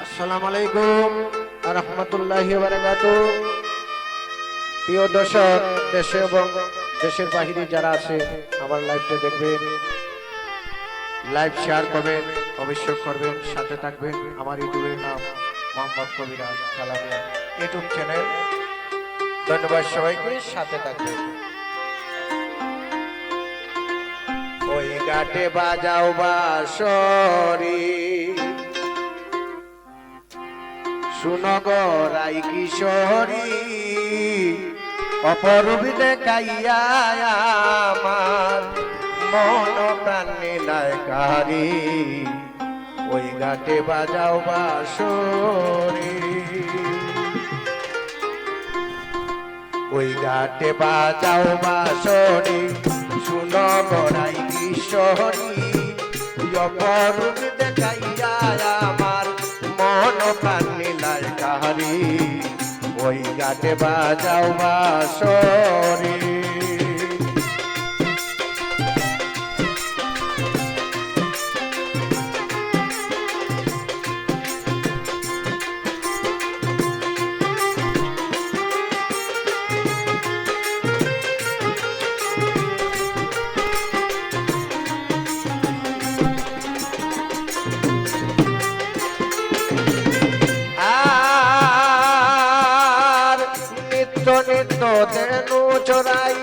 আসসালামু আলাইকুম রাহমাতুল্লাহি ওয়া বারাকাতুহু। প্রিয় দর্শক, দেশে এবং দেশের বাইরে যারা আছে আমার লাইভটা দেখবেন, লাইভ শেয়ার করবেন, অবশ্যই করবেন, সাথে থাকবেন। আমার ইউটিউবের নাম মোহাম্মদ কবিরাজ সালামিয়া ইউটিউব চ্যানেল। ধন্যবাদ সবাইকে, সাথে থাকবেন। ওই ঘাটে বাজাও বাঁশরি, শুনো গো রাই কিশোরী, অপরূপ দেখাইয়া আমার মন প্রাণ নিলায় কারি। ওই ঘাটে বাজাও বাঁশরি, ওই ঘাটে বাজাও বাঁশরি, শুনো গো রাই কিশোরী, অপরূপ দেখাইয়া আমার মন প্রাণ নিলায় কারি। ওই ঘাটে বাজাও বাঁশরি। নিত্য তেনু চড়াই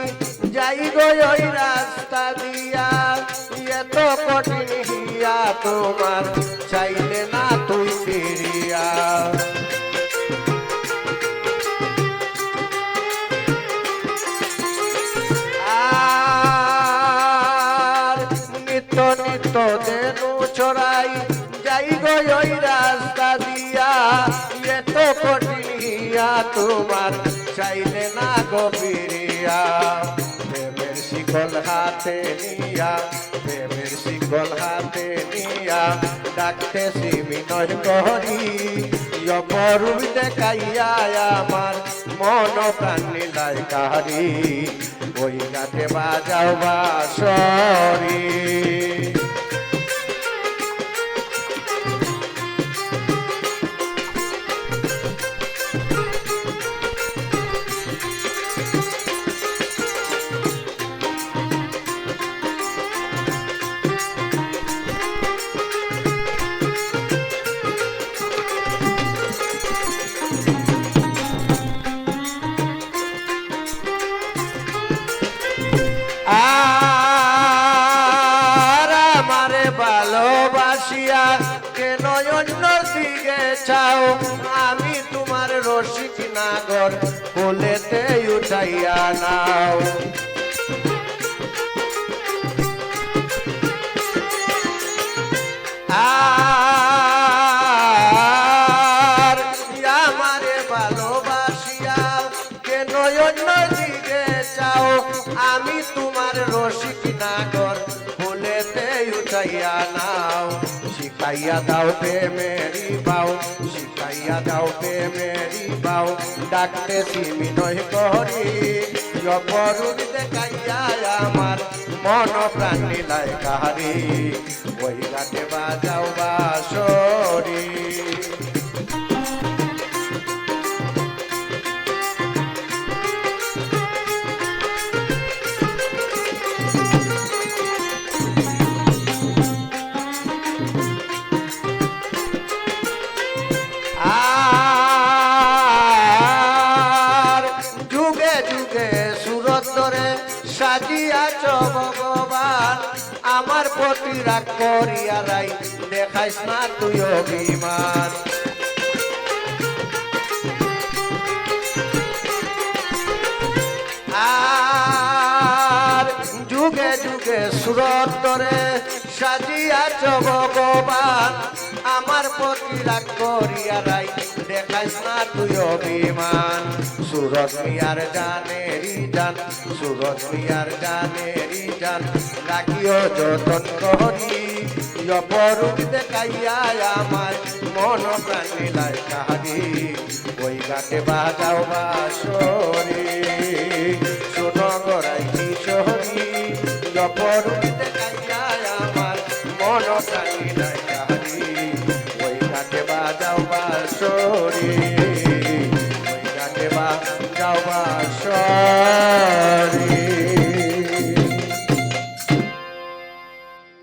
যাই গো ওই রাস্তা দিয়া, এত কঠিন হিয়া তোমার চাইলে না তুই ফিরিয়া। আর নিত্য তেনু চড়াই যাই গো ওই রাস্তা দিয়া, এত কঠিন হিয়া তোমার চাইলে না গভীরিয়া। প্রেমের শিকল হাতে নিয়া, প্রেমের শিকল হাতে নিয়া, ডাকতেছি বিনয় করি। অপরূপ দেখাইয়া আমার মন প্রাণ নিলায় কারি। ওই ঘাটে বাজাও বাঁশরি। আর আমারে ভালোবাসিয়া কেন অন্য দিকে চাও, আমি তোমার রসিক নাগর বলেতে উঠাইয়া নাও। আর আমারে ভালোবাসিয়া কেন অন্য দিকে চাও, আমি তোমার রসিক নাগর বলেতে উঠাইয়া নাও। শিখাইয়া দাও প্রেমেরি বাও, শিখাইয়া দাও প্রেমেরি বাও, ডাকতেছি বিনয় করি। অপরূপ দেখাইয়া আমার মন প্রাণ নিলায় কারি। ওই ঘাটে বাজাও বাঁশরি। যুগে যুগে সুরত ধরে সাজিয়াছ ভগবান, আমার প্রতি রাগ করিয়া রাই দেখাইস না তুই অভিমান। আর যুগে যুগে সুরত ধরে সাজিয়াছ ভগবান, আমার প্রতি রাগ করিয়া রাই দেখাইস না তুই অভিমান। সুরত মিয়ার জানেরি জান, সুরত মিয়ার জানেরি জান, রাখিও যতন করি। অপরূপ দেখাইয়া আমার মন প্রাণ নিলায় কারি। ওই ঘাটে বাজাও বাঁশরি, শোনো গো রাই কিশোরী, অপরূপ দেখাইয়া আমার মন প্রাণ নিলায় কারি। ওই ঘাটে বাজাও সরি ওই গানে বা যাওয়া সরি